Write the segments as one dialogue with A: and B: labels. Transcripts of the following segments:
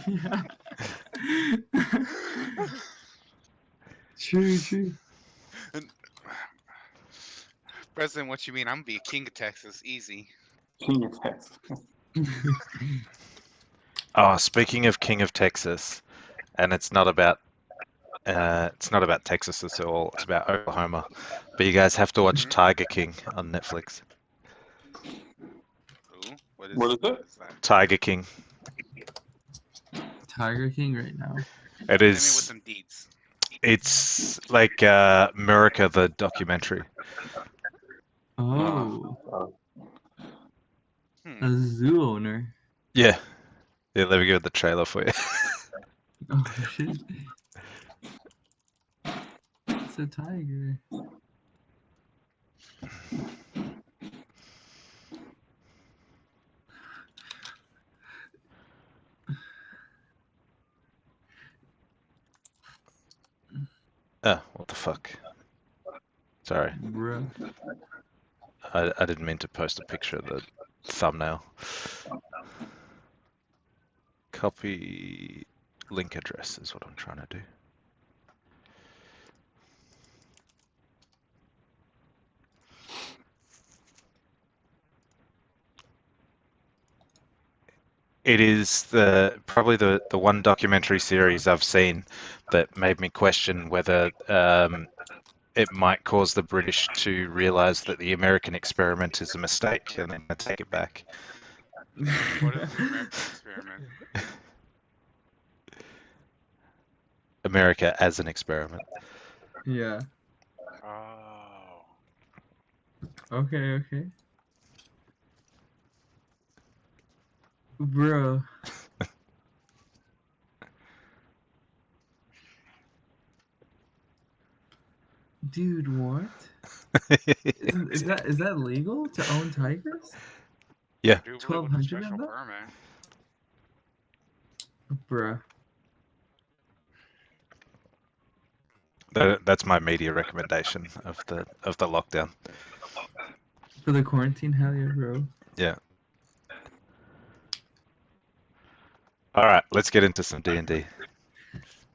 A: Yeah. True, true.
B: And- President, what you mean? I'm gonna be a king of Texas, easy.
C: King of Texas.
D: Oh, speaking of King of Texas, and it's not about Texas at all. It's about Oklahoma. But you guys have to watch
B: Mhm.
D: Tiger King on Netflix.
B: Ooh, what
C: What is it?
B: is that?
D: Tiger King.
A: Tiger King right now.
D: It
B: Hit me with
D: is.
B: some deeds.
D: It's like America the documentary.
A: Oh,
B: Hmm.
A: a zoo owner.
D: Yeah. Yeah, let me give it the trailer for you.
A: Oh shit. It's a tiger.
D: Oh, what the fuck? Sorry.
A: Bruh.
D: I didn't mean to post a picture of the thumbnail. Copy link address is what I'm trying to do. It is probably the one documentary series I've seen that made me question whether it might cause the British to realize that the American experiment is a mistake and then take it back.
B: What is the American experiment?
D: America as an experiment.
A: Yeah.
B: Oh.
A: Okay, okay. Bro. Dude, what? Is that legal to own tigers?
D: Yeah.
B: I do believe with a
A: 1,200 of
B: special
A: them?
B: permit.
A: Bruh.
D: That's my media recommendation of the lockdown.
A: For the quarantine, hell yeah, bro.
D: Yeah. All right, let's get into some D&D.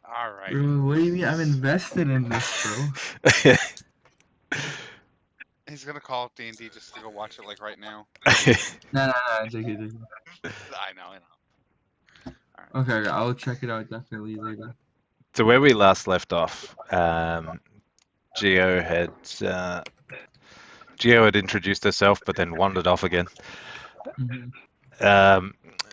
B: All right.
A: Bro, what do you mean? I'm invested in this, bro.
B: He's gonna call up D&D just to go watch it like right now.
A: Nah, JK.
B: I know.
A: Okay, I'll check it out definitely later.
D: So where we last left off, Geo had introduced herself, but then wandered off again.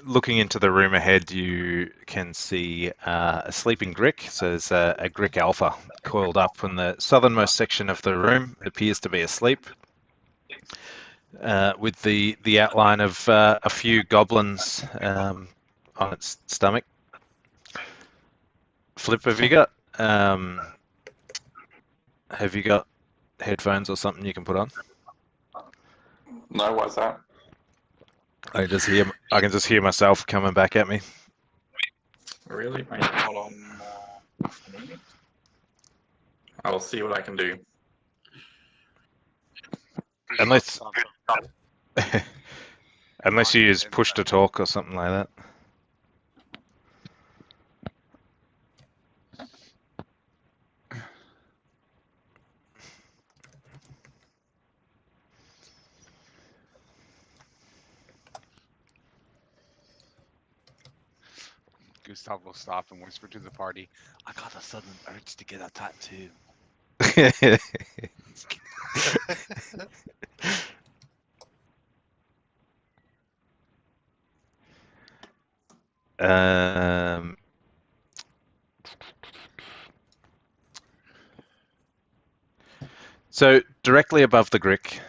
D: Looking into the room ahead, you can see a sleeping Grick. So there's a Grick Alpha coiled up in the southernmost section of the room. It appears to be asleep, with the outline of a few goblins on its stomach. Flip, have you got headphones or something you can put on?
C: No, what's that?
D: I can just hear myself coming back at me.
C: Really? Wait, hold on. I'll see what I can do.
D: Unless you use push to talk or something like that.
B: Gustav will stop and whisper to the party, "I got a sudden urge to get a tattoo."
D: So directly above the Grick.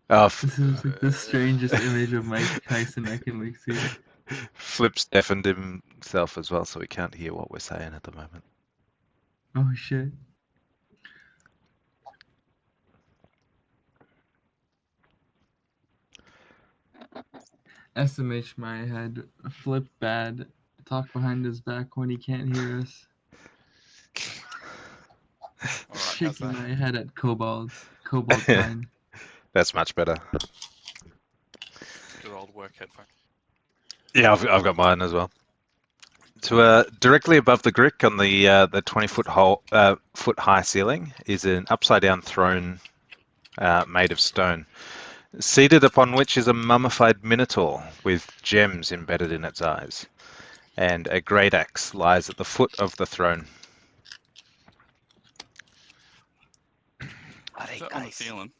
A: This is like the strangest image of Mike Tyson I can like see.
D: Flip's deafened himself as well, so he can't hear what we're saying at the moment.
A: Oh shit. SMH my head. Flip bad. Talk behind his back when he can't hear us.
B: All right,
A: Shaking my head at kobolds. cobalt kind.
D: That's much better.
B: Good old work headphone.
D: Yeah, I've got mine as well. To directly above the Grick on the 20-foot foot high ceiling is an upside down throne made of stone, seated upon which is a mummified minotaur with gems embedded in its eyes, and a great axe lies at the foot of the throne.
B: Is that on the ceiling?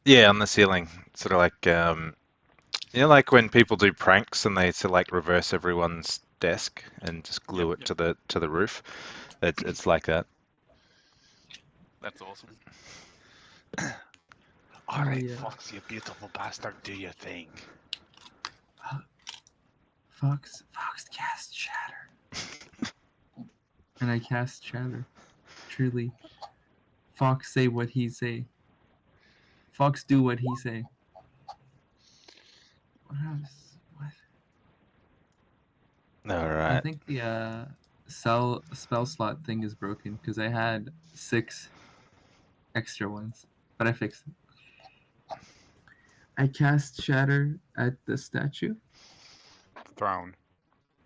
D: Yeah, on the ceiling, sort of like like when people do pranks and they sort of like reverse everyone's desk and just glue it to the roof. It's like that.
B: That's awesome. All right,
A: yeah.
B: Fox, you beautiful bastard, do your thing.
A: Fox cast shatter. And I cast shatter. Truly. Fox say what he say. Fox do what he say. What else? What?
D: All
A: I
D: right.
A: think the spell slot thing is broken because I had 6 extra ones, but I fixed it. I cast shatter at the statue.
B: Throne.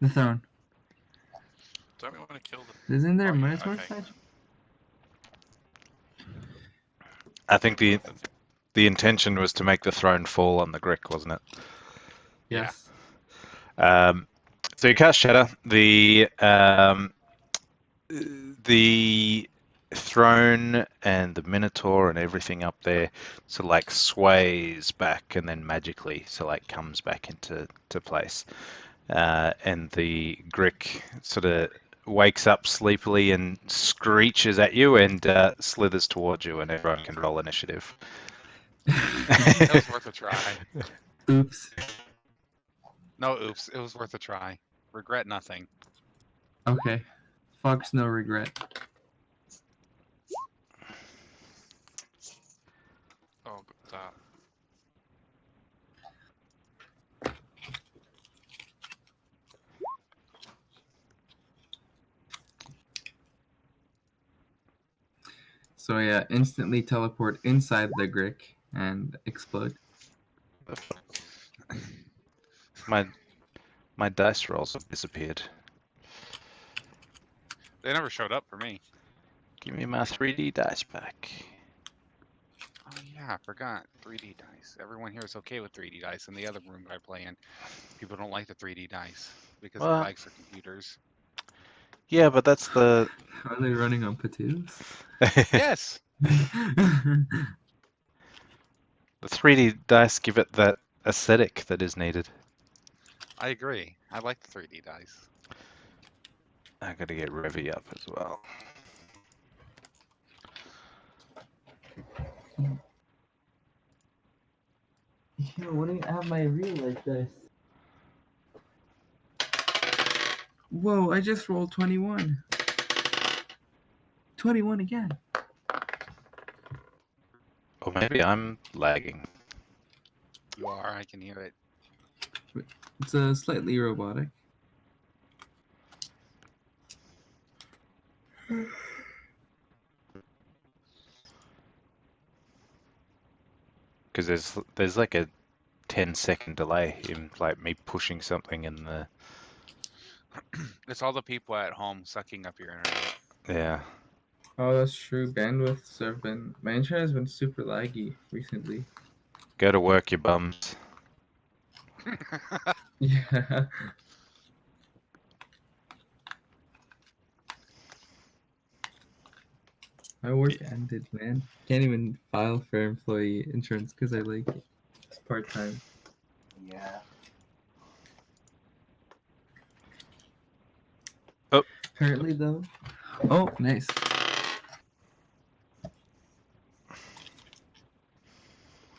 A: The throne.
B: Don't we want to kill the...
A: Isn't there
B: Oh,
A: a
B: yeah,
A: Minotaur
B: okay.
A: statue?
D: I think the intention was to make the throne fall on the Grick, wasn't it?
A: Yes.
D: So you cast shatter. The throne and the minotaur and everything up there sort of like sways back and then magically comes back into place. And the Grick sort of wakes up sleepily and screeches at you and slithers towards you, and everyone can roll initiative.
B: That was worth a try.
A: Oops.
B: No, oops. It was worth a try. Regret nothing.
A: Okay. Fox no regret.
B: Oh, stop.
A: So yeah, instantly teleport inside the Grick and explode.
D: My dice rolls have disappeared.
B: They never showed up for me.
D: Give me my 3D dice back.
B: Oh, yeah, I forgot. 3D dice. Everyone here is okay with 3D dice. In the other room that I play in, people don't like the 3D dice because
D: Well,
B: it lags for computers.
D: Yeah, but that's the...
A: Are they running on potatoes?
B: Yes!
D: The 3D dice give it that aesthetic that is needed.
B: I agree. I like the 3D dice.
D: I gotta get Revy up as well.
A: Yeah, why don't I have my real life dice? Whoa, I just rolled 21. 21 again.
D: Or maybe I'm lagging.
B: You are. I can hear it.
A: It's slightly robotic.
D: Because there's like a 10-second delay in like me pushing something in the...
B: It's all the people at home sucking up your internet.
D: Yeah.
A: Oh, that's true. Bandwidths have been... My internet has been super laggy recently.
D: Go to work, you bums.
A: Yeah. My work ended, man. Can't even file for employee insurance because I like it. It's part-time.
E: Yeah.
D: Oh.
A: Apparently, though. Oh, nice. I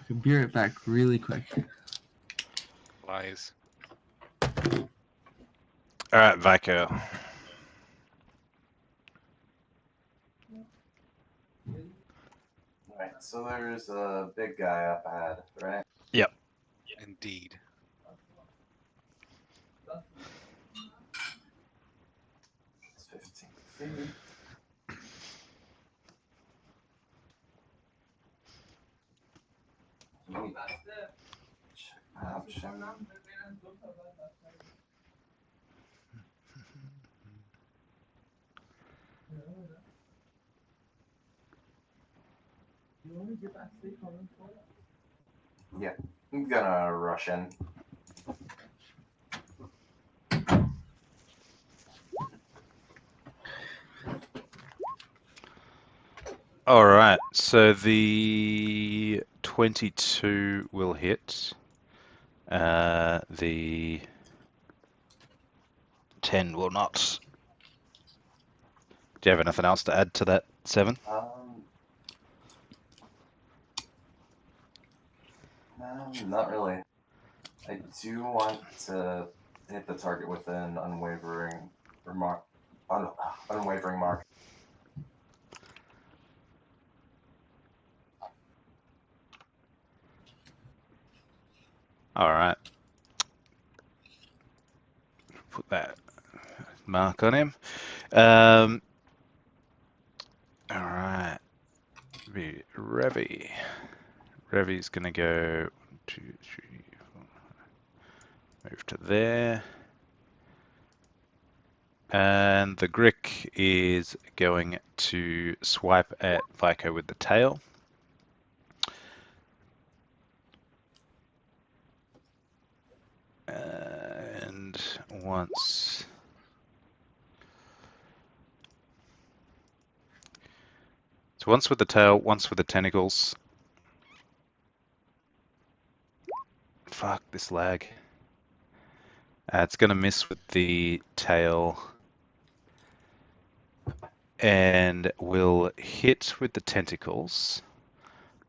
A: can be right back really quick.
B: Lies.
D: Alright, Vico.
E: Right. So there's a big guy up ahead, right?
D: Yep.
B: Indeed.
E: It's 15 feet. Option. Yeah, I'm gonna rush in.
D: All right, so the 22 will hit. The 10 will not. Do you have anything else to add to that 7?
E: No, not really. I do want to hit the target with an unwavering remark. Unwavering mark.
D: All right. Put that mark on him. All right. Be Revy. Revy's gonna go 1, 2, 3, 4. Move to there. And the Grick is going to swipe at Vico with the tail. And once... So once with the tail, once with the tentacles. Fuck, this lag. It's going to miss with the tail. And will hit with the tentacles.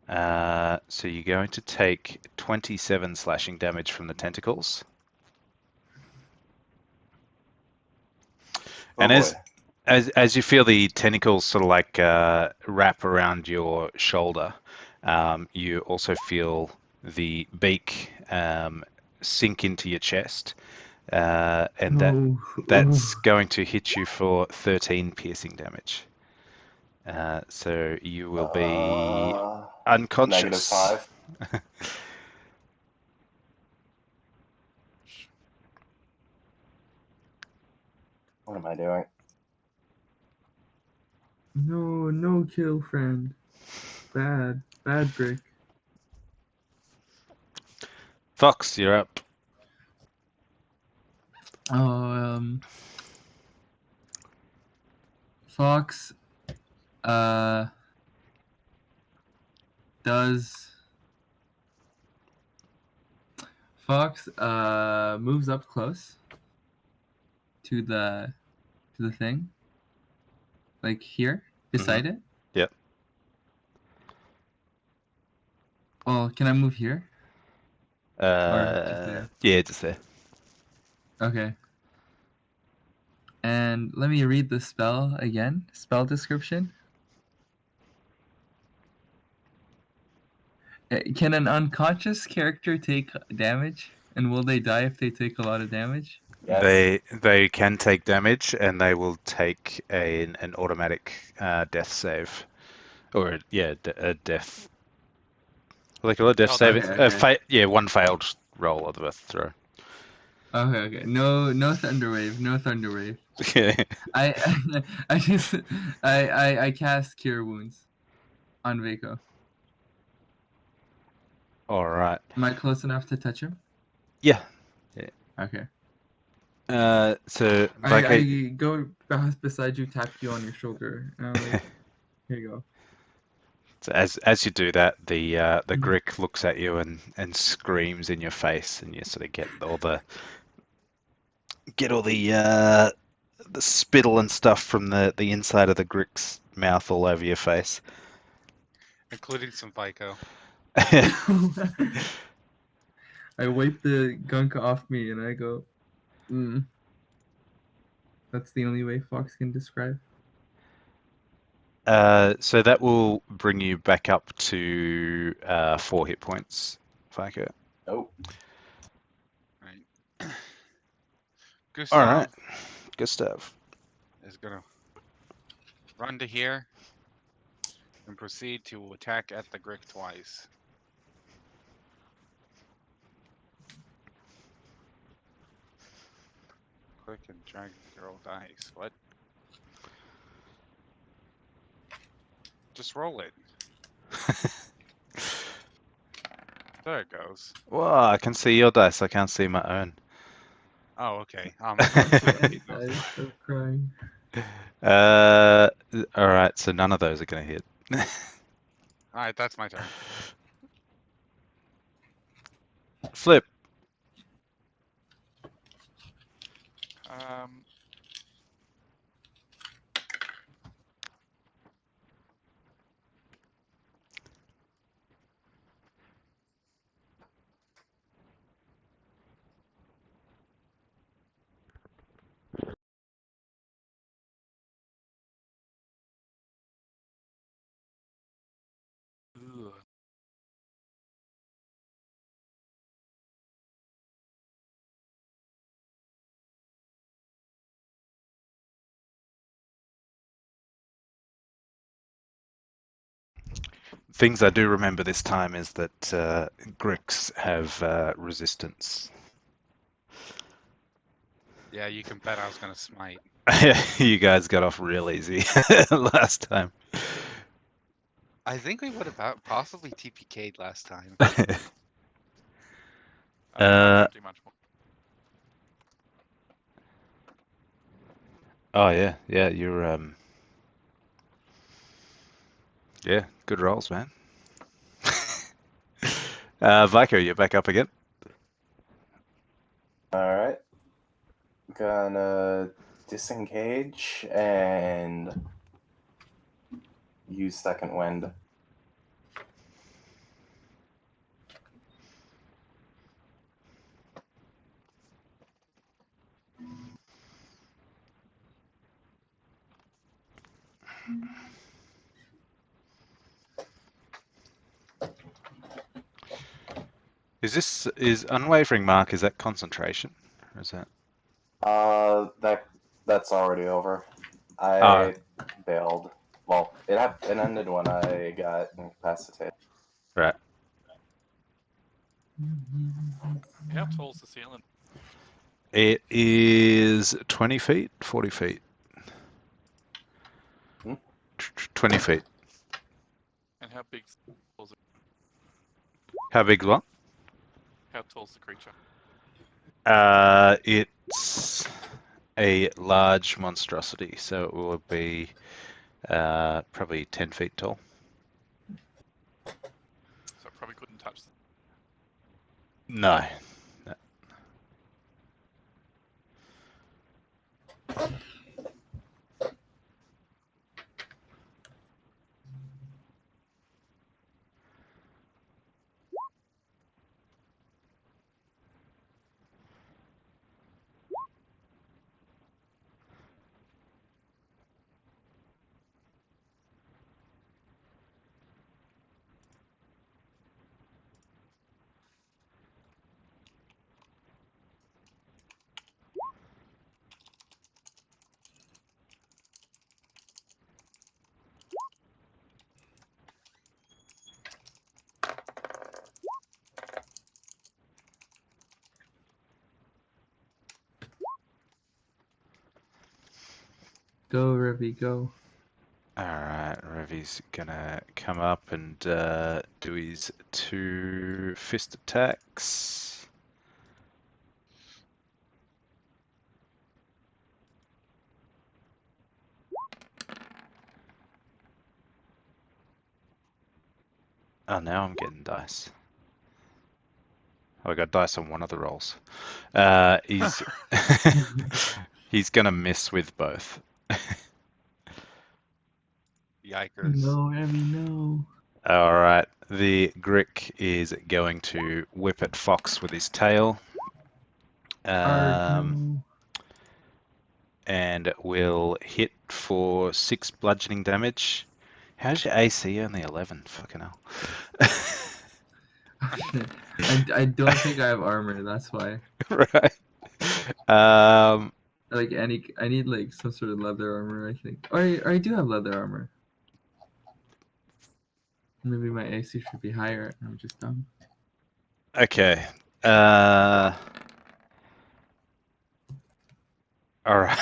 D: So you're going to take 27 slashing damage from the tentacles.
E: Oh
D: And
E: boy.
D: as you feel the tentacles sort of like wrap around your shoulder, you also feel the beak sink into your chest, and that's going to hit you for 13 piercing damage. So you will be unconscious.
E: -5. What am I doing?
A: No, no kill, friend. Bad Grick.
D: Fox, you're up.
A: Oh, Fox, does Fox moves up close to the thing, like here beside it.
D: Yep.
A: Well, can I move here? Or just there?
D: Yeah, just there.
A: Okay. And let me read the spell again. Spell description. Can an unconscious character take damage? And will they die if they take a lot of damage?
E: Yes.
D: They can take damage, and they will take an automatic death save, or a death. What do they call it? Death
B: Failed
D: save.
B: death
A: Okay.
D: Yeah, one failed roll of a throw.
A: Okay. No Thunderwave. No Thunderwave.
D: Yeah.
A: I just I cast Cure Wounds on Vaco.
D: All right.
A: Am I close enough to touch him?
D: Yeah.
A: Okay.
D: So
A: I go beside you, tap you on your shoulder, and I'm like, here you go.
D: So as you do that, the Grick looks at you and screams in your face, and you sort of get all the spittle and stuff from the inside of the Grick's mouth all over your face.
B: including some Vico.
A: I wipe the gunk off me and I go, That's the only way Fox can describe.
D: So that will bring you back up to 4 hit points, Vico.
E: Oh.
B: Right. Gustav
D: All right, Gustav.
B: is gonna run to here and proceed to attack at the Grick twice. Click and drag and roll dice. What? Just roll it. There it goes.
D: Whoa, I can see your dice. I can't see my own.
B: Oh, okay.
A: I'm crying.
D: All right. So none of those are going to hit.
B: All right, that's my turn.
D: Flip.
F: Um, ugh.
D: Things I do remember this time is that Gricks have resistance.
B: Yeah, you can bet I was gonna smite.
D: You guys got off real easy last time.
B: I think we would have possibly TPK'd last time.
F: I
D: Uh,
F: can't do much more.
D: Oh yeah, you're yeah, good rolls, man. Vico, you're back up again.
E: Alright. Gonna disengage and use second wind.
D: Is unwavering mark, is that concentration? Or is that
E: That's already over.
D: Oh,
E: I bailed. Well, it ended when I got incapacitated.
D: right.
F: How tall's the ceiling?
D: It is 20 feet, 40 feet.
E: Hmm?
D: 20 feet.
F: And how big's
D: How big's what?
F: how tall's the creature?
D: It's a large monstrosity, so it will be probably 10 feet tall.
F: So I probably couldn't touch.
D: No.
A: Go, Revy, go.
D: Alright, Revy's gonna come up and do his 2 fist attacks. Oh, now I'm getting dice. Oh, I got dice on one of the rolls. He's he's gonna miss with both.
B: Yikers.
A: No, Revy, no.
D: Alright, the Grick is going to whip at Fox with his tail.
A: No.
D: And will hit for 6 bludgeoning damage. How's your AC only 11? Fucking hell.
A: I don't think I have armor, that's why.
D: Right.
A: Like I need like some sort of leather armor, I think. Or I do have leather armor. Maybe my AC should be higher. I'm just dumb.
D: Okay. All right.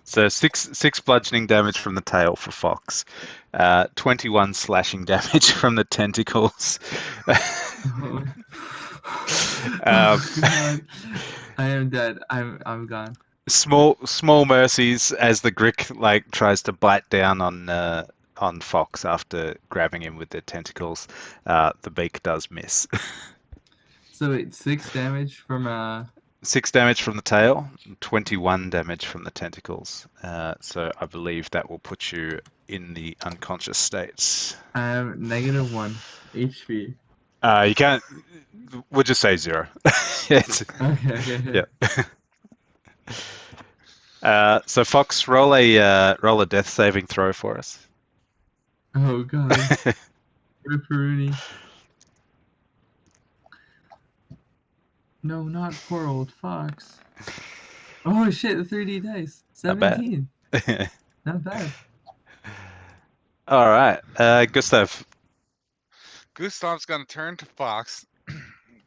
D: So six bludgeoning damage from the tail for Fox, 21 slashing damage from the tentacles.
A: Oh,
D: Um,
A: oh God, I am dead. I'm gone.
D: small mercies as the Grick like tries to bite down on Fox after grabbing him with their tentacles. The beak does miss.
A: So it's 6 damage from
D: 6 damage from the tail, 21 damage from the tentacles. So I believe that will put you in the unconscious states.
A: I have -1 HP.
D: You can't. We'll just say 0. It's,
A: Okay.
D: yeah. So Fox, roll a death saving throw for us.
A: Oh God, Ripperoonie. No, not poor old Fox. Oh shit, the 3D dice.
D: Not bad.
A: 17. Not bad.
D: All right, Gustav.
B: Gustav's gonna turn to Fox,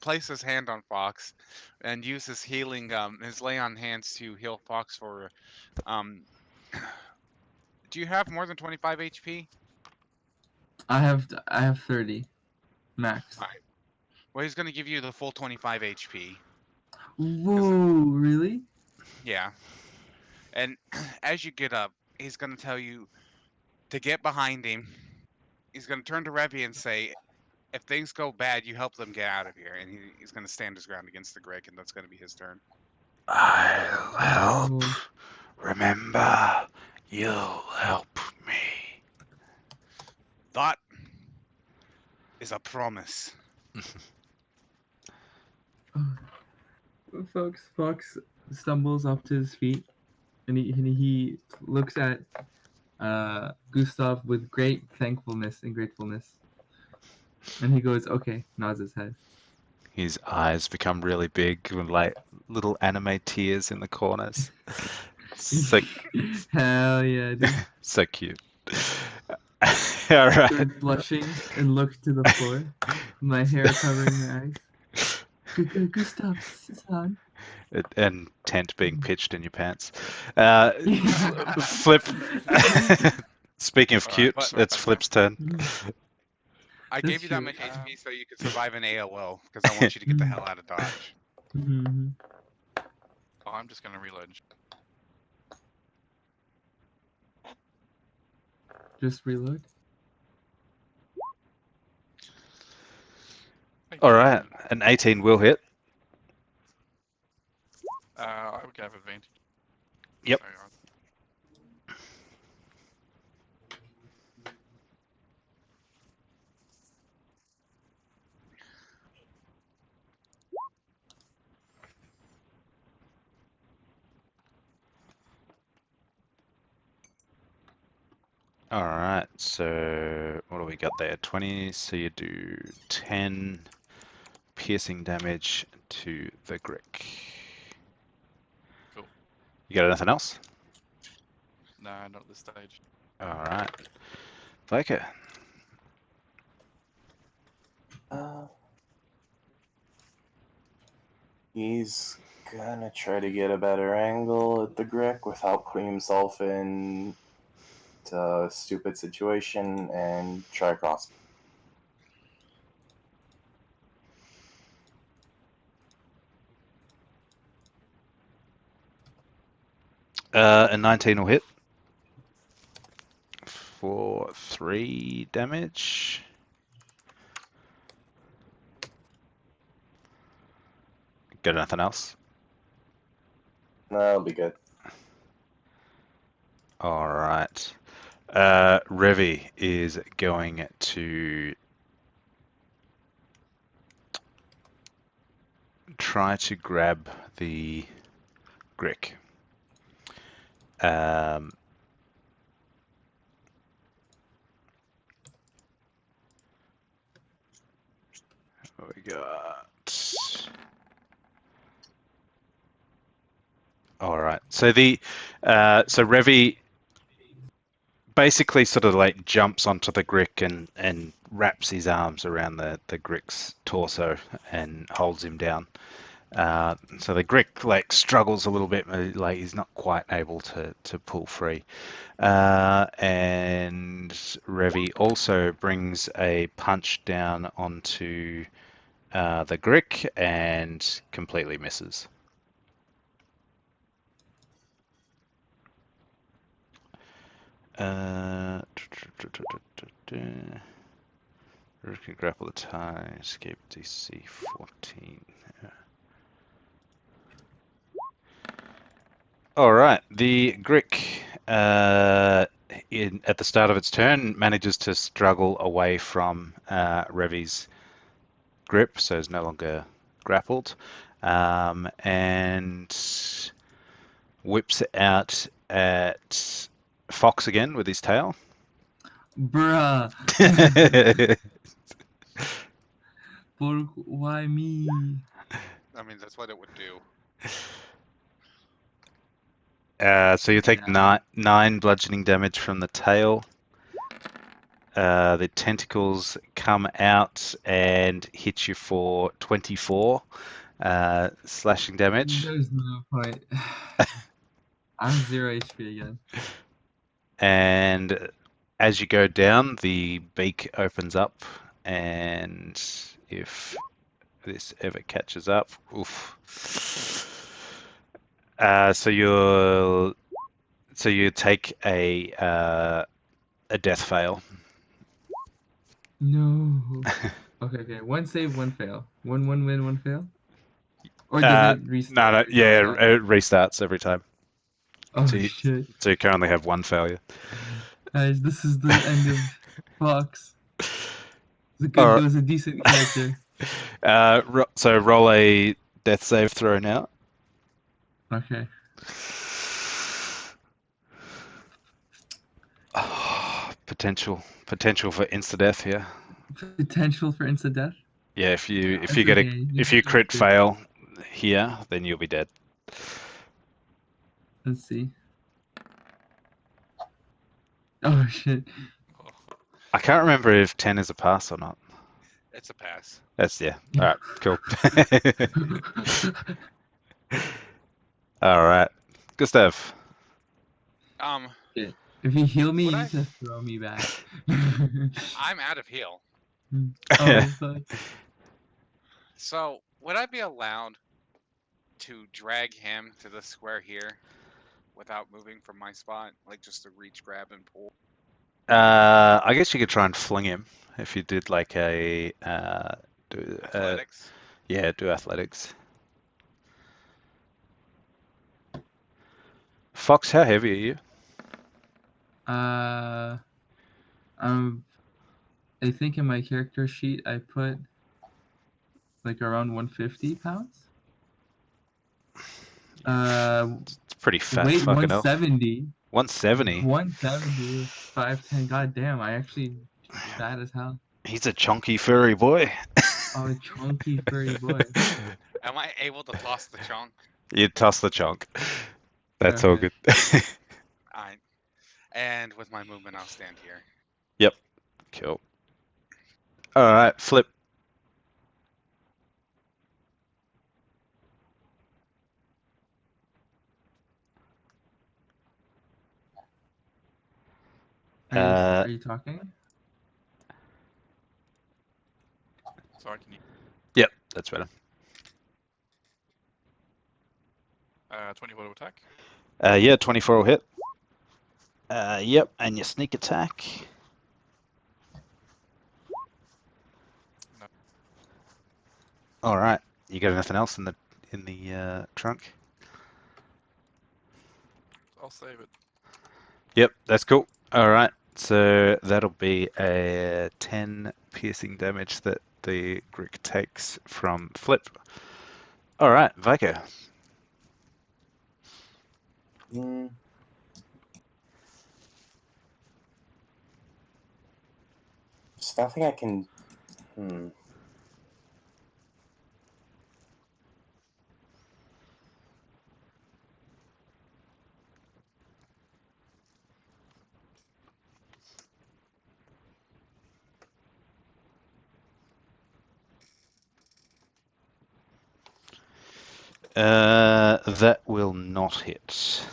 B: place his hand on Fox, and use his healing, his lay on hands to heal Fox for. Do you have more than 25 HP?
A: I have 30 max.
B: Alright. Well, he's gonna give you the full 25 HP.
A: Whoa, really?
B: Yeah. And as you get up, he's gonna tell you to get behind him. He's gonna turn to Revy and say, "If things go bad, you help them get out of here." And he's gonna stand his ground against the Greg, and that's gonna be his turn.
D: I'll help.
A: Oh.
D: Remember, you'll help me.
B: That is a promise.
A: Fox stumbles up to his feet, and he looks at Gustav with great thankfulness and gratefulness, and he goes, "Okay," nods his head.
D: His eyes become really big with like little anime tears in the corners. So
A: Hell yeah, dude.
D: so cute. All right.
A: Start blushing and look to the floor, my hair covering my eyes. Gustav-san.
D: And tent being pitched in your pants. Flip. Speaking of cute,
B: but-
D: it's Flip's turn.
B: I
A: That's
B: gave you that
A: true.
B: much HP so you could survive an AOL, because I want you to get the hell out of Dodge.
A: Mhm.
F: Oh, I'm just gonna reload.
A: Just reload.
D: All right, an 18 will hit.
F: I would have advantage.
D: Yep.
F: Sorry,
D: All right, so what do we got there? 20, so you do 10 piercing damage to the Grick.
F: Cool.
D: You got anything else?
F: Nah, not at this stage.
D: All right. Viker.
E: He's gonna try to get a better angle at the Grick without putting himself in a stupid situation and try cross.
D: A 19 will hit for 3 damage. Got anything else?
E: No, that'll be good.
D: All right. Revi is going to try to grab the Grick. What we got? All right. So so Revi basically sort of like jumps onto the Grick and wraps his arms around the Grick's torso and holds him down. So the Grick like struggles a little bit, like he's not quite able to pull free. And Revi also brings a punch down onto the Grick and completely misses. Can grapple the tie, escape DC 14. All right, the Grick at the start of its turn manages to struggle away from Revi's grip, so is no longer grappled, and whips it out at Fox again with his tail.
A: Bruh. Why me?
B: I mean, that's what it would do.
D: So you take
A: Yeah.
D: 9 bludgeoning damage from the tail. The tentacles come out and hit you for 24 slashing damage.
A: There's no point. I'm 0 HP again.
D: And as you go down, the beak opens up, and if this ever catches up, oof. So you take a death fail.
A: No. Okay. One save, one fail. One win, one fail. Or does it restart?
D: No,
A: Every time
D: yeah,
A: I die?
D: it restarts every time.
A: Oh
D: So
A: shit.
D: you currently have 1 failure.
A: Guys, this is the end of Fox. It
D: All right.
A: was a decent character.
D: So roll a death save throw now.
A: Okay.
D: Potential for insta death here.
A: Potential for instant death.
D: Yeah, if you
A: It's
D: get
A: okay.
D: if you crit fail here, then you'll be dead.
A: Let's see. Oh shit.
F: Oh,
D: I can't remember if 10 is a pass or not.
B: It's a pass.
D: That's yeah. All right, cool. All right, Gustav.
A: If you heal me,
B: Would
A: you
B: I?
A: need to throw me back.
B: I'm out of heal.
A: Oh fuck.
B: So, would I be allowed to drag him to the square here without moving from my spot? Like just to reach, grab, and pull?
D: I guess you could try and fling him if you did like a
B: Athletics?
D: yeah, do athletics. Fox, how heavy are you?
A: I think in my character sheet I put like around 150 pounds.
D: It's pretty fat.
A: Weight
D: Fucking hell.
A: 170.
D: 170.
A: 170. 5'10". God damn, I actually fat as hell.
D: He's a chunky furry boy.
A: Oh, chunky furry boy.
B: Am I able to toss the chunk?
D: You toss the chunk. That's all
A: Okay.
D: good.
B: And with my movement, I'll stand here.
D: Yep. Cool. All right, Flip.
A: Are you talking?
F: sorry, can you?
D: Yep, that's better.
F: 24 to attack.
D: Yeah, 24 will hit. Yep, and your sneak attack.
F: No.
D: All right. You got anything else in the trunk?
F: I'll save it.
D: Yep, that's cool. All right. So that'll be a 10 piercing damage that the Grick takes from Flip. All right, Vico.
E: Mm. There's nothing I can.
D: That will not hit.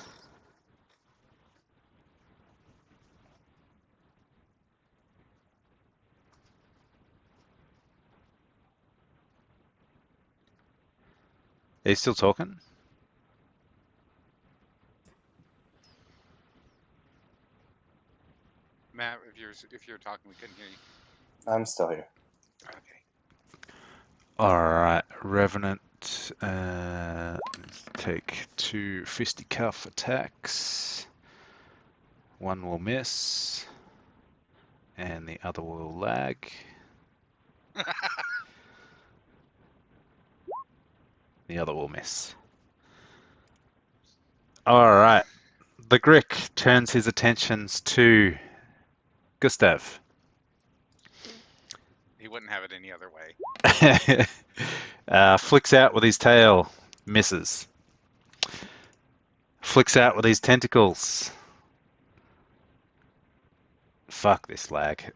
D: Are you still talking?
B: Matt, if you're talking, we couldn't hear you.
E: I'm still here.
B: Okay.
D: Alright, Revenant. Let's take 2 fisticuff attacks. One will miss, and the other will lag. The other will miss. Alright, the Grick turns his attentions to Gustav.
B: He wouldn't have it any other way.
D: Flicks out with his tail, misses. Flicks out with his tentacles. Fuck this lag.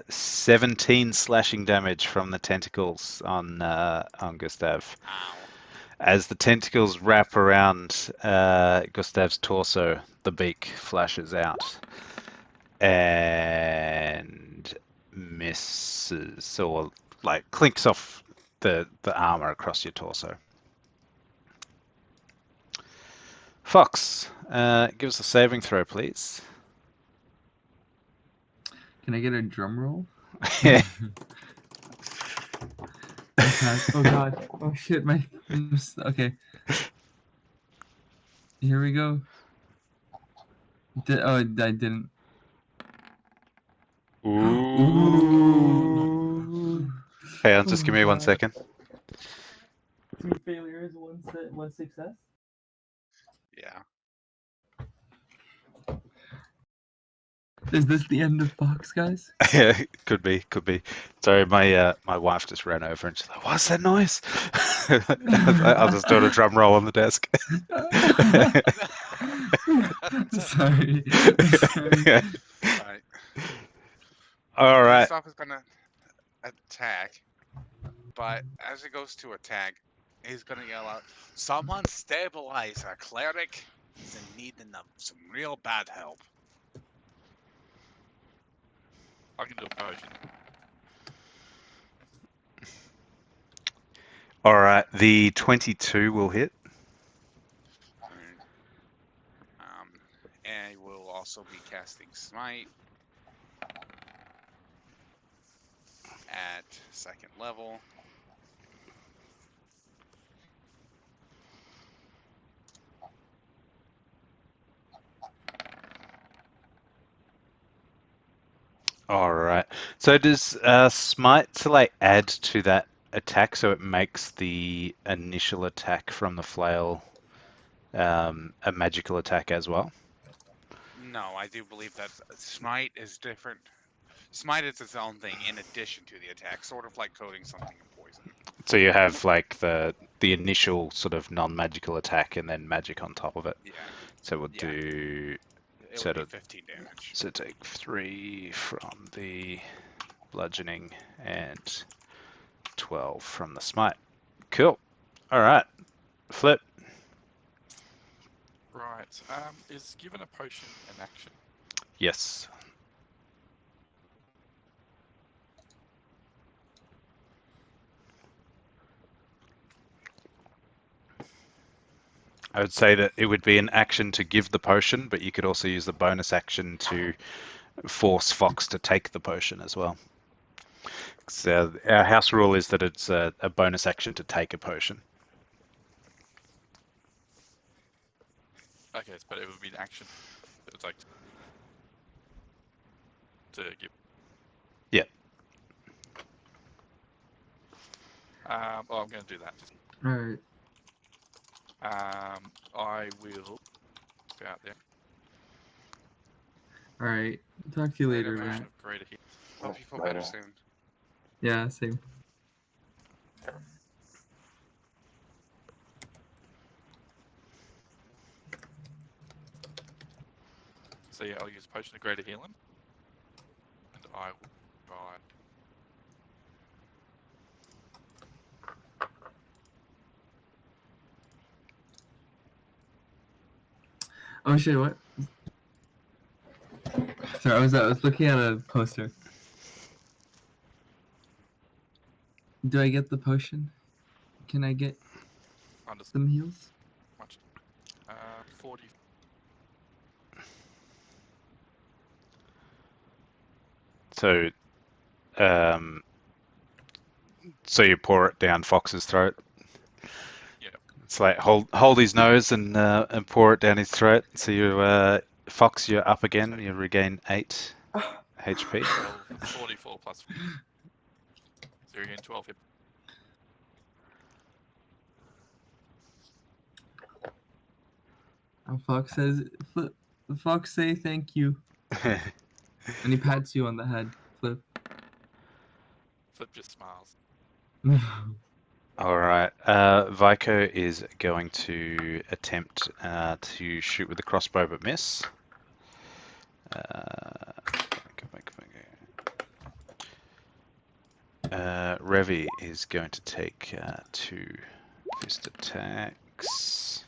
D: 17 slashing damage from the tentacles on Gustav.
B: Ow.
D: As the tentacles wrap around Gustav's torso, the beak flashes out and misses, or like clinks off the armor across your torso. Fox, give us a saving throw, please.
A: Can I get a drum roll? Oh god. Oh shit, okay. Here we go. I didn't.
D: Ooh. Hey, just give me 1 second.
A: 2 failures, 1 success.
B: Yeah.
A: Is this the end of Fox, guys?
D: Could be. Sorry, my wife just ran over and she's like, "What's that noise?" I'll just do a drum roll on the desk.
A: Sorry.
B: Right.
D: All right.
B: Gustav is gonna attack, but as it goes to attack, he's gonna yell out, "Someone stabilize our cleric! He's in need of some real bad help."
F: I can do a potion.
D: All right. The 22 will hit.
B: And we'll also be casting Smite at 2nd level.
D: All right. So does smite to like add to that attack, so it makes the initial attack from the flail a magical attack as well?
B: No, I do believe that Smite is different. Smite is its own thing in addition to the attack, sort of like coating something in poison.
D: So you have like the initial sort of non-magical attack and then magic on top of it.
B: Yeah.
D: So we'll do.
B: It would be 15 damage.
D: So take 3 from the bludgeoning and 12 from the smite. Cool. All right. Flip.
F: Right. Is given a potion an action?
D: Yes. I would say that it would be an action to give the potion, but you could also use the bonus action to force Fox to take the potion as well. So our house rule is that it's a bonus action to take a potion.
F: Okay, but it would be an action. It's like to give.
D: Yeah.
F: I'm going to do that.
A: All right.
F: I will go out there.
A: All right. Talk to you later,
F: Potion
A: man.
F: of greater heal.
B: Hope you feel
E: Later.
B: better soon.
A: Yeah, same.
F: So yeah, I'll use potion of greater healing, and I will try
A: Oh shit! What? Sorry, I was looking at a poster. Do I get the potion? Can I get
F: Understood.
A: some heals?
F: Much. 40.
D: So, so you pour it down Fox's throat.
F: Yeah.
D: It's like hold his nose and pour it down his throat. So you Fox, you're up again. You regain 8 HP.
F: 44 plus. So you're getting 12 hit.
A: And Fox says, Fox say thank you. And he pats you on the head. Flip.
F: Flip just smiles.
D: All right. Vico is going to attempt to shoot with the crossbow but miss. Revi is going to take 2 fist attacks.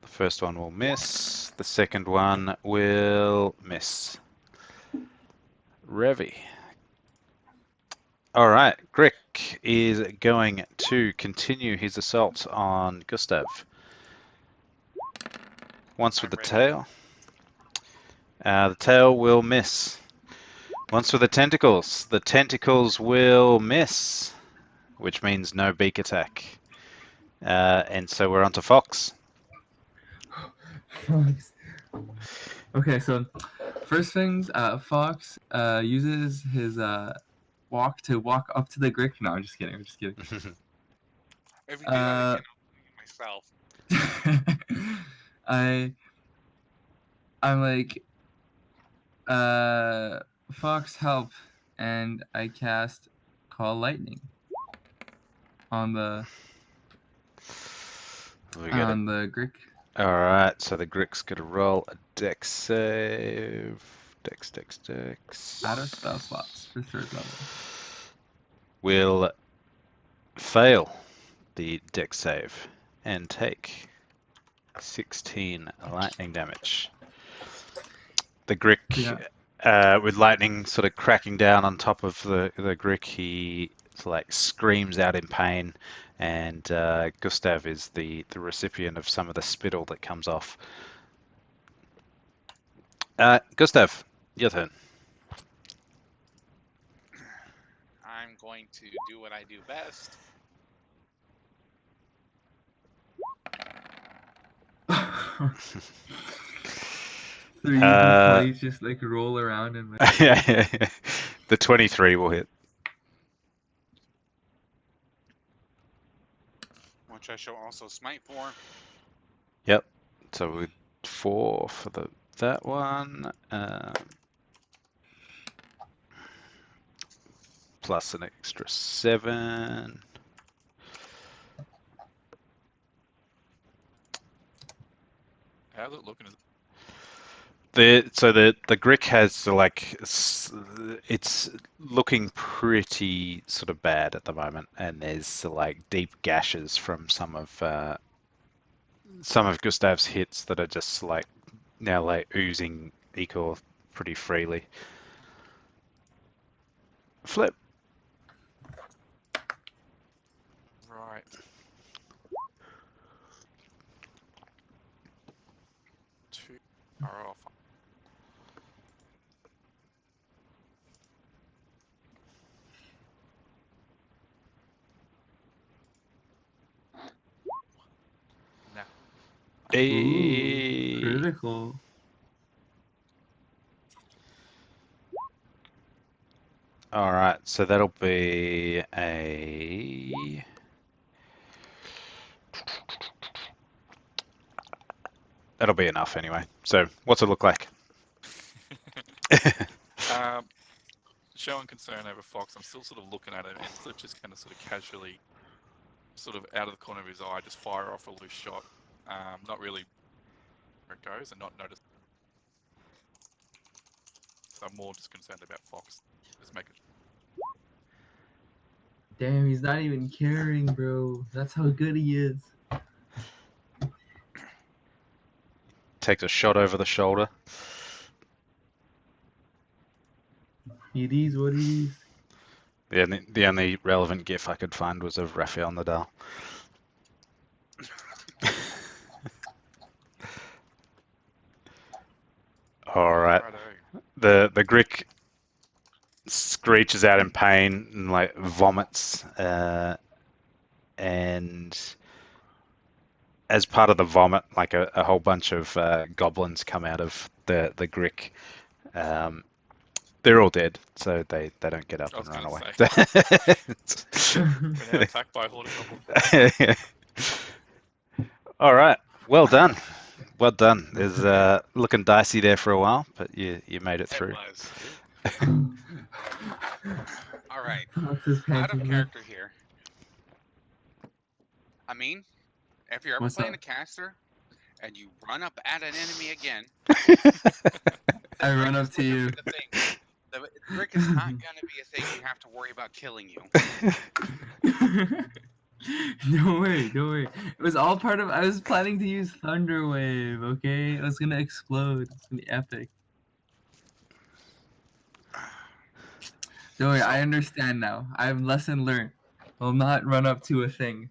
D: The first one will miss. The second one will miss. Revi. All right. Grick is going to continue his assault on Gustav. Once with
B: I'm
D: the
B: ready.
D: tail. The tail will miss. Once with the tentacles. The tentacles will miss, which means no beak attack. And so we're on to Fox.
A: Fox. Okay, so first things, Fox uses his walk to walk up to the Grick. No, I'm just kidding. I'm just kidding.
B: If you do that again, I'll myself.
A: I'm like, Fox help, and I cast Call Lightning on the Grick.
D: All right, so the Grick's gonna roll a dex save. Dex.
A: Out of spell slots for 3rd level.
D: Will fail the dex save and take 16 lightning damage. The Grick, with lightning sort of cracking down on top of the Grick, he like screams out in pain, and Gustav is the recipient of some of the spittle that comes off. Gustav, your turn.
B: I'm going to do what I do best.
A: So you D20s just like roll around and
D: the 23 will hit.
B: Which I shall also smite for.
D: Yep. So with 4 for that one, plus an extra 7.
F: How's it looking?
D: The Grick has like it's looking pretty sort of bad at the moment, and there's like deep gashes from some of Gustav's hits that are just like now like oozing ichor pretty freely. Flip.
F: Right. Two are off. Nah.
A: Ooh, critical.
D: All right, so that'll be a that'll be enough anyway. So what's it look like?
F: Showing concern over Fox, I'm still sort of looking at him, and Flip just kind of sort of casually, sort of out of the corner of his eye, just fire off a loose shot. Not really where it goes, and not notice. So I'm more just concerned about Fox. Just making.
A: Damn, he's not even caring, bro. That's how good he is.
D: takes a shot over the shoulder.
A: It is what it is.
D: The only relevant GIF I could find was of Rafael Nadal. All right.
F: Righto.
D: The Grick screeches out in pain and like vomits, and as part of the vomit, like a whole bunch of goblins come out of the Grick. They're all dead, so they don't get up
F: I was
D: and run away.
F: We're now attacked by a horde of goblins.
D: All right, well done. Well done. There's looking dicey there for a while, but you made it through.
B: It was. All right.
A: Fox is
B: Out of
A: panicking.
B: character here. I mean, if you're ever
A: What's
B: playing
A: up?
B: a caster and you run up at an enemy again,
A: I run up to you.
B: The thing, the brick is not gonna be a thing you have to worry about killing you.
A: Don't worry. It was all part of. I was planning to use Thunder Wave. Okay, it was gonna explode. It's gonna be epic. Don't worry. I understand now. I have lesson learned. I'll not run up to a thing.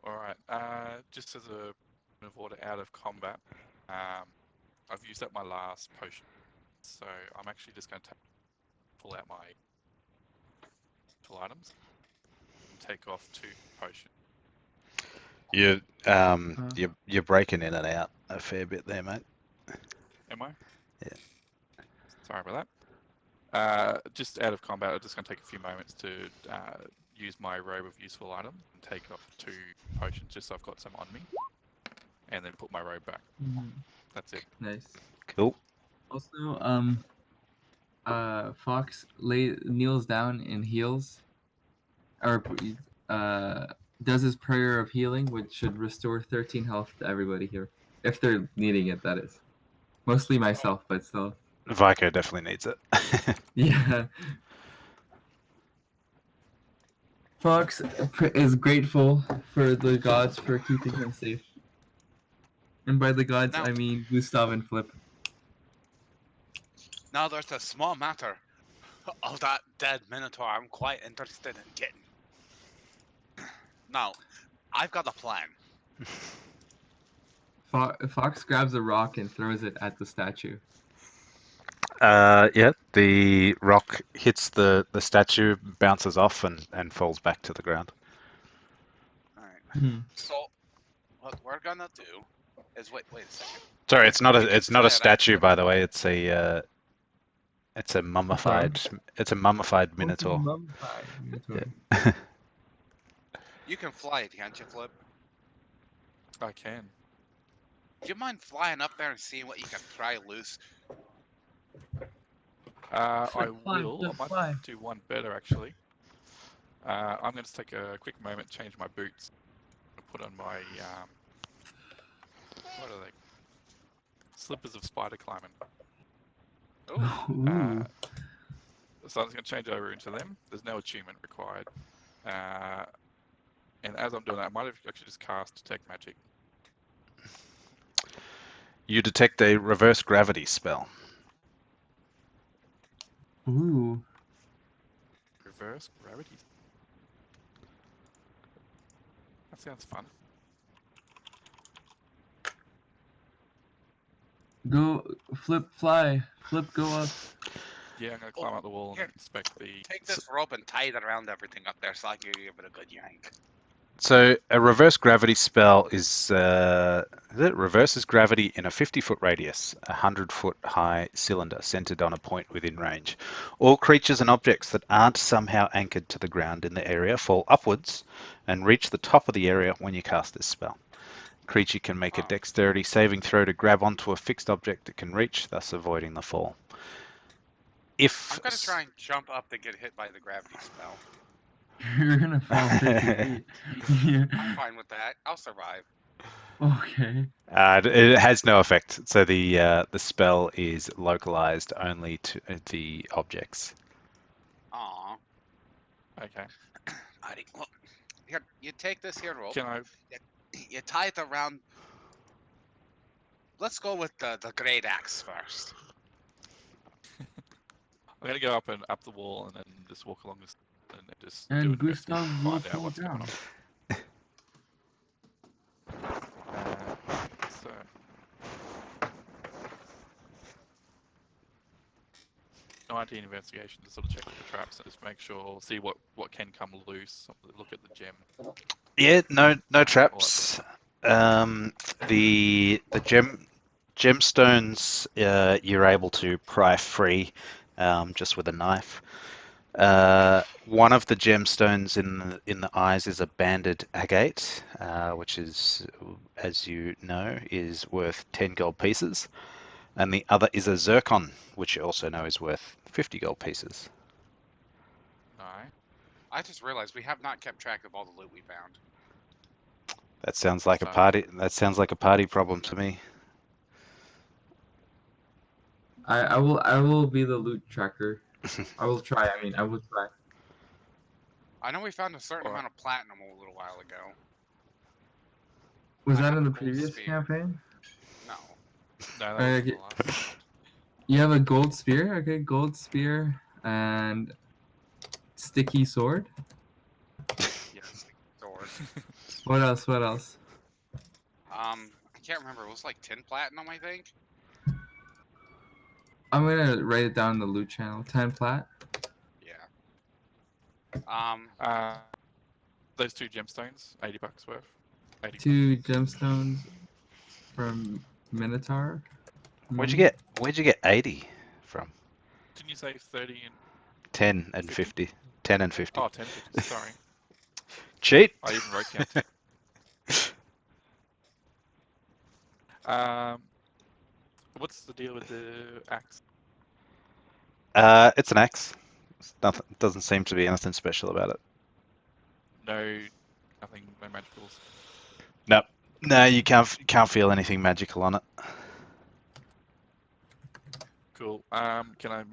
F: All right. Just as a point of order out of combat, I've used up my last potion, so I'm actually just going to pull out my full items and take off 2 potions.
D: You're breaking in and out a fair bit there, mate.
F: Am I?
D: Yeah.
F: Sorry about that. Just out of combat, I'm just going to take a few moments to use my robe of useful items and take off 2 potions just so I've got some on me, and then put my robe back. That's it.
A: Nice.
D: Cool.
A: Also, Fox kneels down and heals, or does his prayer of healing, which should restore 13 health to everybody here, if they're needing it. That is, mostly myself, but still.
D: Vico definitely needs it.
A: Yeah. Fox is grateful for the gods for keeping him safe, and by the gods
B: Now-
A: I mean Gustav and Flip.
B: Now there's a small matter of that dead minotaur I'm quite interested in getting. Now, I've got a plan.
A: Fox grabs a rock and throws it at the statue.
D: Yeah, the rock hits the statue, bounces off, and falls back to the ground.
B: Alright. So, what we're gonna do is wait a second.
D: Sorry, it's not
B: You
D: a
B: can
D: it's not a
B: say that I-
D: statue, by the way. It's a mummified minotaur.
A: Mummified minotaur.
D: Yeah.
B: You can fly it, can't you, Flip?
F: I can.
B: Do you mind flying up there and seeing what you can pry loose?
F: I
A: Flip, fly,
F: will.
A: Flip,
F: I might
A: fly.
F: do one better actually. I'm going to take a quick moment, change my boots, put on my what are they? Slippers of spider climbing.
B: Oh,
A: Ooh.
F: So I'm just going to change over into them. There's no achievement required. And as I'm doing that, I might have actually just cast Detect Magic.
D: You detect a reverse gravity spell.
A: Ooh.
F: Reverse gravity. That sounds fun.
A: Go, Flip, fly. Flip, go up.
F: Yeah, I'm going to climb up the wall and
B: here.
F: inspect the...
B: take this rope and tie it around everything up there so I can give it a good yank.
D: So a reverse gravity spell is it reverses gravity in a 50-foot radius, a 100-foot high cylinder centered on a point within range. All creatures and objects that aren't somehow anchored to the ground in the area fall upwards and reach the top of the area when you cast this spell. Creature can make a dexterity saving throw to grab onto a fixed object it can reach, thus avoiding the fall. If
B: I'm gonna try and jump up to get hit by the gravity spell.
A: You're gonna fall 50 feet. Yeah.
B: I'm fine with that. I'll survive.
A: Okay.
D: it has no effect, so the spell is localized only to the objects.
B: Aw.
F: Okay.
B: Well, here, you take this here rope.
F: Can I...
B: you tie it around. Let's go with the great axe first.
F: I'm gonna go up the wall and then just walk along this and then just do
A: And
F: an investigation
A: Gustav
F: to
A: will
F: find out
A: pull
F: what's going
A: down.
F: on. So 19 investigation to sort of check for the traps and just make sure, see what can come loose. Look at the gem.
D: Yeah, no
F: all that
D: traps. The gemstones you're able to pry free just with a knife. One of the gemstones in the eyes is a banded agate, which is, as you know, is worth 10 gold pieces, and the other is a zircon, which you also know is worth 50 gold pieces.
F: No.
B: I just realized we have not kept track of all the loot we found.
D: That sounds like a
F: So-
D: party. That sounds like a party problem to me.
A: I will be the loot tracker. I will try. I mean, I will try.
B: I know we found a certain
F: Alright.
B: amount of platinum a little while ago.
A: Was
B: I
A: that
B: have
A: in
B: a
A: the
B: gold
A: previous
B: spear.
A: campaign?
B: No.
F: No, that was
A: Okay.
F: the last.
A: You have a gold spear. Okay, gold spear and sticky sword.
B: Yes. Sword.
A: What else? What else?
B: I can't remember. It was like 10 platinum, I think.
A: I'm gonna write it down in the loot channel. 10 plat.
B: Yeah.
F: Those 2 gemstones, 80 bucks worth. 80
A: 2 gemstones from Minotaur.
D: Where'd you get 80 from?
F: Didn't you say 30 and
D: 10 and
F: 50?
D: 50. 10 and 50.
F: Oh, 10, 50. Sorry.
D: Cheat.
F: I even wrote down 10. What's the deal with the axe?
D: It's an axe. It's nothing. Doesn't seem to be anything special about it.
F: No, nothing, no magicals.
D: Nope. No, you can't feel anything magical on it.
F: Cool. Can I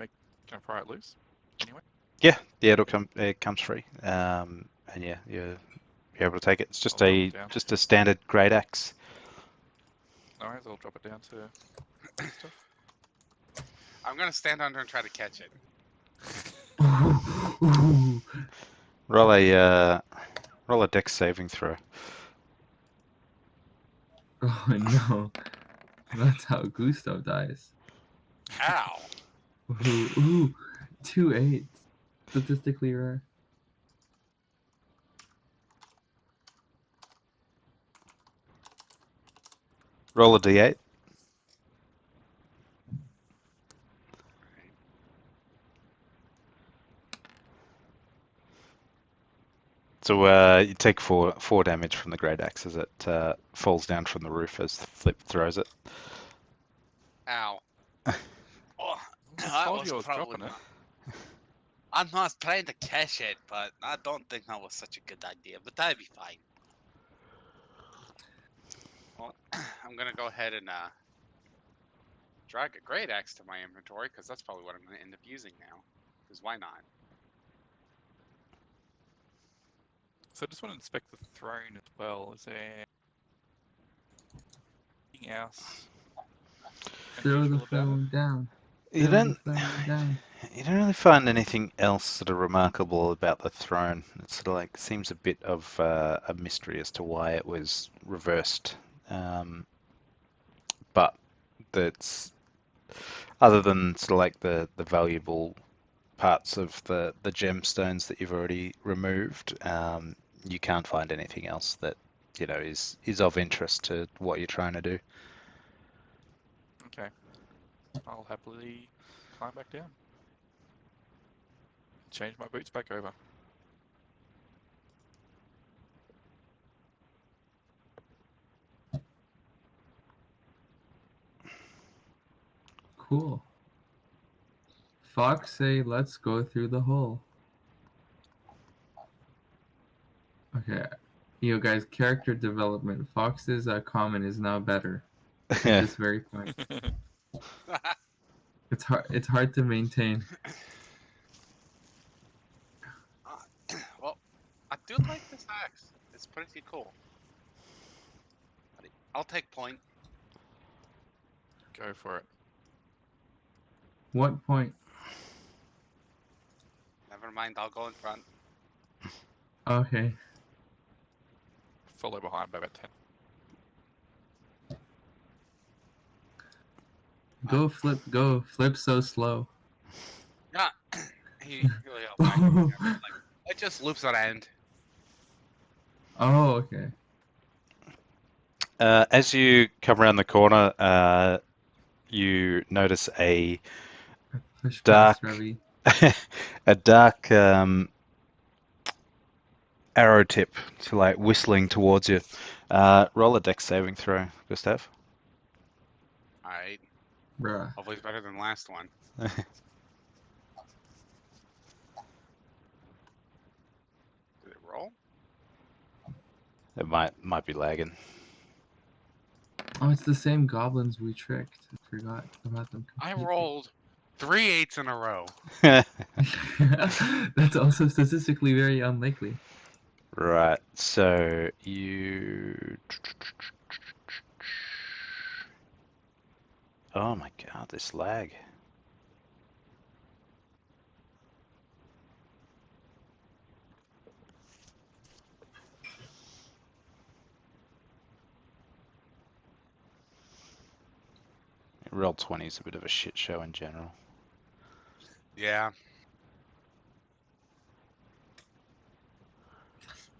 F: pry it loose? Anyway.
D: Yeah, it comes free. And yeah, you're able to take it. It's just
F: I'll drop it down.
D: just a standard great axe.
F: Alright, so I'll drop it down to Gustav.
B: I'm gonna stand under and try to catch it.
A: Ooh.
D: Roll a dex saving throw.
A: Oh no. That's how Gustav dies.
B: Ow!
A: Ooh. 2 8s. Statistically rare.
D: Roll a d8. So you take four damage from the great axe as it falls down from the roof as Flip throws it.
B: Ow. Oh,
F: I
B: that
F: told
B: was
F: you I was
B: probably
F: dropping it.
B: not. I'm not trying to catch it, but I don't think that was such a good idea. But that'd be fine. Well, I'm gonna go ahead and drag a great axe to my inventory because that's probably what I'm gonna end up using now. Because why not?
F: So I just want to inspect the throne as well. Is there anything else
A: Throw the
F: unusual about it?
A: phone down.
D: You
A: Throw the
D: don't
A: phone down.
D: you don't really find anything else sort of remarkable about the throne. It sort of like seems a bit of a mystery as to why it was reversed. But that's other than sort of like the valuable parts of the gemstones that you've already removed, you can't find anything else that is of interest to what you're trying to do.
F: Okay. I'll happily climb back down. Change my boots back over.
A: Cool. Fox say, let's go through the hole. Okay. You guys, character development. Fox's comment is now better at this very point. It's hard to maintain.
B: Well, I do like this axe. It's pretty cool. I'll take point.
F: Go for it.
A: What point?
B: Never mind, I'll go in front.
A: Okay.
F: Follow behind by about 10.
A: Go flip. Go flip so slow.
B: Yeah, he really helped. Like, it just loops on end.
A: Oh, okay.
D: As you come around the corner, you notice a
A: Push
D: dark,
A: past Ravi.
D: a dark arrow tip to like whistling towards you. Roll a dex saving throw, Gustav.
B: Alright.
A: Bruh.
B: Hopefully it's better than the last one. Did it roll?
D: It might be lagging.
A: Oh, it's the same goblins we tricked. I forgot about them
B: I
A: completely.
B: rolled 3 8s in a row.
A: That's also statistically very unlikely.
D: Right, so you... Oh my god, this lag. Roll20 is a bit of a shit show in general.
B: Yeah.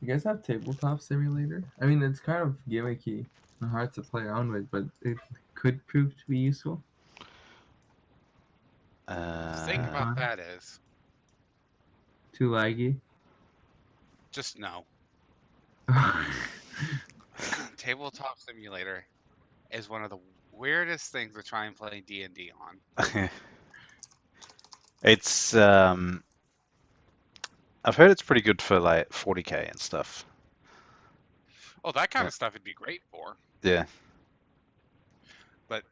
A: You guys have tabletop simulator? I mean, it's kind of gimmicky and hard to play around with, but it could prove to be useful.
B: The thing about that is,
A: Too laggy.
B: just no. Tabletop Simulator is one of the weirdest things to try and play D&D on.
D: It's I've heard it's pretty good for like 40k and stuff.
B: Oh, that kind
D: Yeah.
B: of stuff would be great for.
D: Yeah.
B: But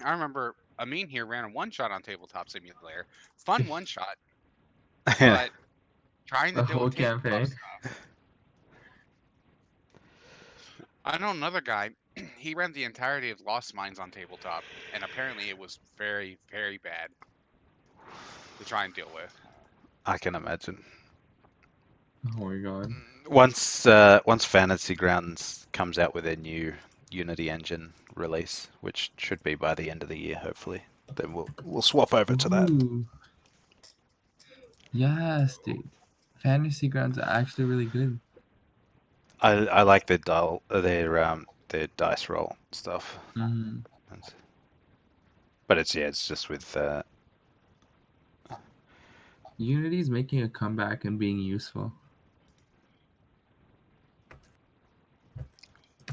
B: I remember Amin here ran a one-shot on Tabletop Simulator. Fun one-shot, but trying to
A: The
B: deal
A: whole
B: with tabletop
A: campaign.
B: stuff. I know another guy, he ran the entirety of Lost Mines on tabletop, and apparently it was very, very bad to try and deal with.
D: I can imagine.
A: Oh my god.
D: Once Fantasy Grounds comes out with their new Unity engine release, which should be by the end of the year, hopefully, then we'll swap over to that.
A: Ooh. Yes, dude. Fantasy Grounds are actually really good.
D: I like their dice roll stuff.
A: Mm-hmm.
D: But it's just with
A: Unity's making a comeback and being useful.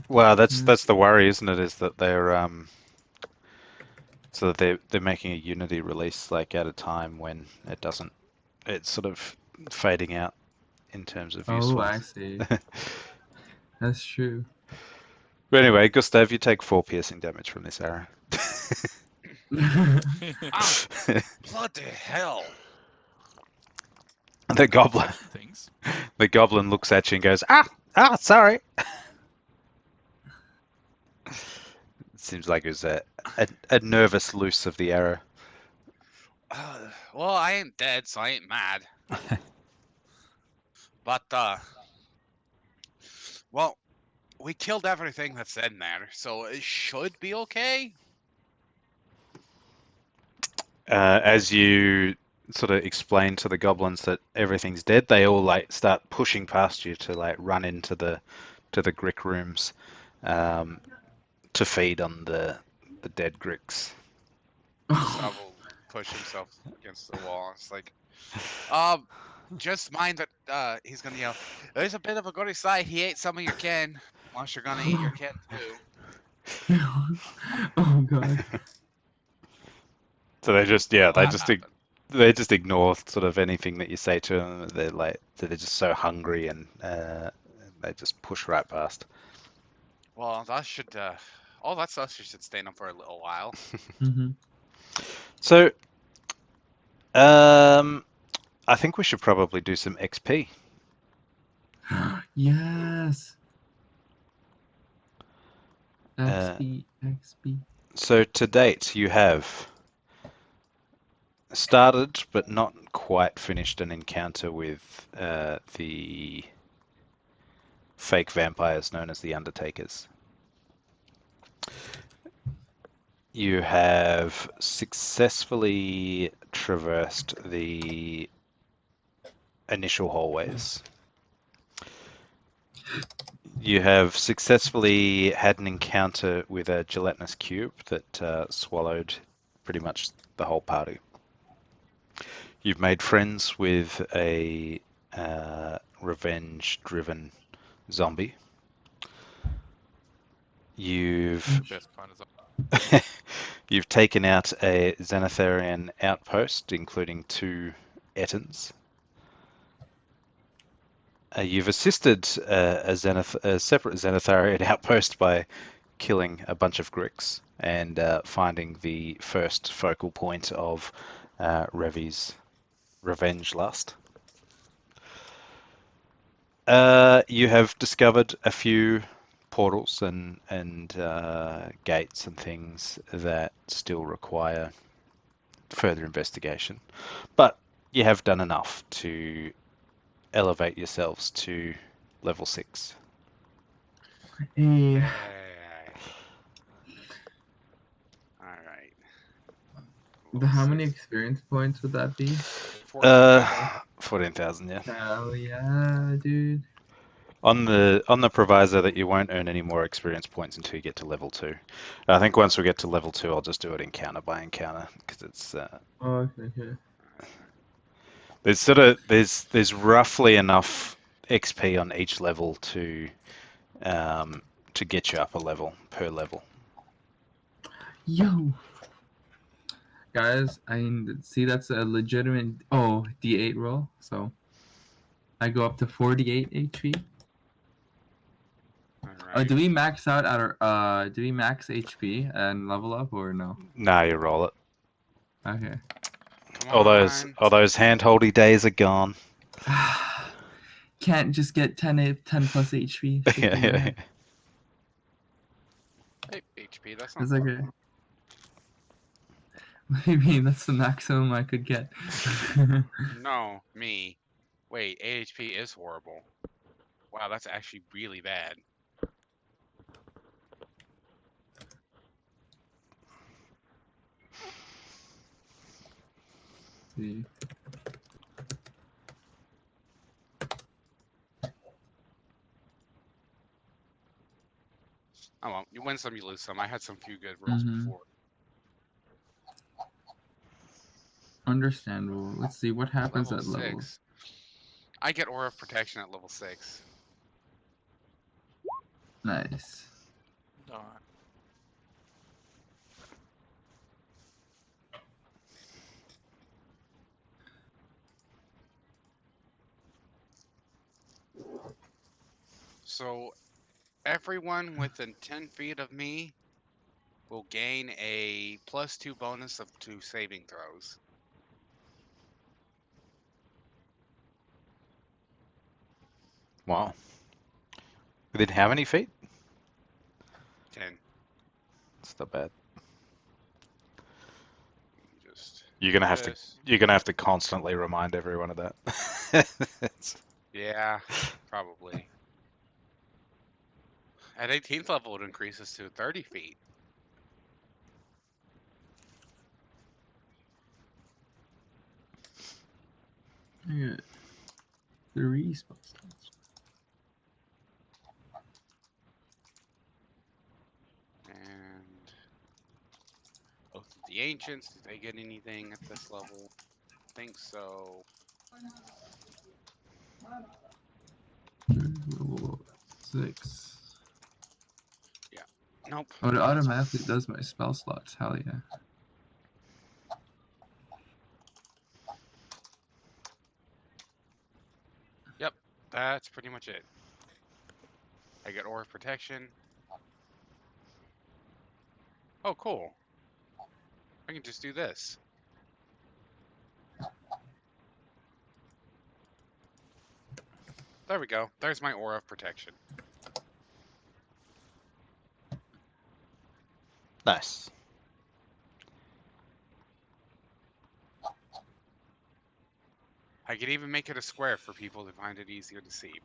D: well, that's the worry, isn't it? Is that they're so that they're making a Unity release like at a time when it's sort of fading out in terms of
A: Oh,
D: usefulness.
A: I see. That's true.
D: But anyway, Gustav, you take 4 piercing damage from this arrow.
B: Bloody hell!
D: The goblin,
F: Things.
D: the goblin looks at you and goes, sorry. It seems like it was a nervous loose of the arrow.
B: Well, I ain't dead, so I ain't mad. But, well, we killed everything that's in there, so it should be okay.
D: As you sort of explain to the goblins that everything's dead, they all like start pushing past you to like run into the Grick rooms to feed on the dead Gricks.
B: Sabo push himself against the wall. It's like, just mind that he's gonna yell. There's a bit of a goody side. He ate some of your kin. Once you're gonna eat your kin too.
A: Oh god.
D: So they just
B: Well, that happened.
D: they just ignore sort of anything that you say to them. They're just so hungry and they just push right past.
B: Well, that should all that stuff should stay up for a little while.
A: Mm-hmm.
D: So, I think we should probably do some XP.
A: Yes. XP, XP.
D: So to date, you have started but not quite finished an encounter with the fake vampires known as the Undertakers. You have successfully traversed the initial hallways. You have successfully had an encounter with a gelatinous cube that swallowed pretty much the whole party. You've made friends with a revenge-driven zombie. You've
F: The best kind of
D: you've taken out a Xanatharian outpost, including 2 Ettins. You've assisted a separate Xanatharian outpost by killing a bunch of Gricks and finding the first focal point of Revi's revenge lust. You have discovered a few portals and gates and things that still require further investigation, but you have done enough to elevate yourselves to level 6.
A: Hey,
B: Yay. All right.
A: how many experience points would that be?
D: 14,000, yeah.
A: Hell yeah, dude.
D: On the proviso that you won't earn any more experience points until you get to level 2. I think once we get to level 2, I'll just do it encounter by encounter because it's
A: Oh, okay.
D: there's roughly enough XP on each level to get you up a level per level.
A: Yo, guys, see that's a legitimate D8 roll. So I go up to 48 HP.
B: All right.
A: Do we max out at our do we max HP and level up or no?
D: Nah, you roll it.
A: Okay.
B: Come
D: All
B: on.
D: those hand-holdy days are gone.
A: Can't just get 10 plus HP. Shaking my head.
B: Hey, HP, that's not
A: It's okay.
B: horrible.
A: What do you mean? That's the maximum I could get.
B: No, me. Wait, AHP is horrible. Wow, that's actually really bad.
A: See.
B: Oh well, you win some, you lose some. I had some few good rolls before.
A: Understandable. Let's see what happens
B: Level
A: at level.
B: 6. I get Aura of Protection at level 6.
A: Nice.
F: Alright.
B: So everyone within 10 feet of me will gain a +2 bonus of 2 saving throws.
D: Wow. Within how many feet?
B: 10.
D: That's not bad.
B: Just
D: You're gonna have to constantly remind everyone of that.
B: Yeah, probably. At 18th level, it increases to 30 feet.
A: I got 3 spell slots.
B: And Oath of the Ancients, did they get anything at this level? I think so.
A: Level 6.
B: Yeah. Nope.
A: Oh, it automatically does my spell slots. Hell yeah.
B: Yep. That's pretty much it. I get Aura of Protection. Oh, cool. I can just do this. There we go. There's my Aura of Protection.
D: Nice.
B: I could even make it a square for people to find it easier to see, but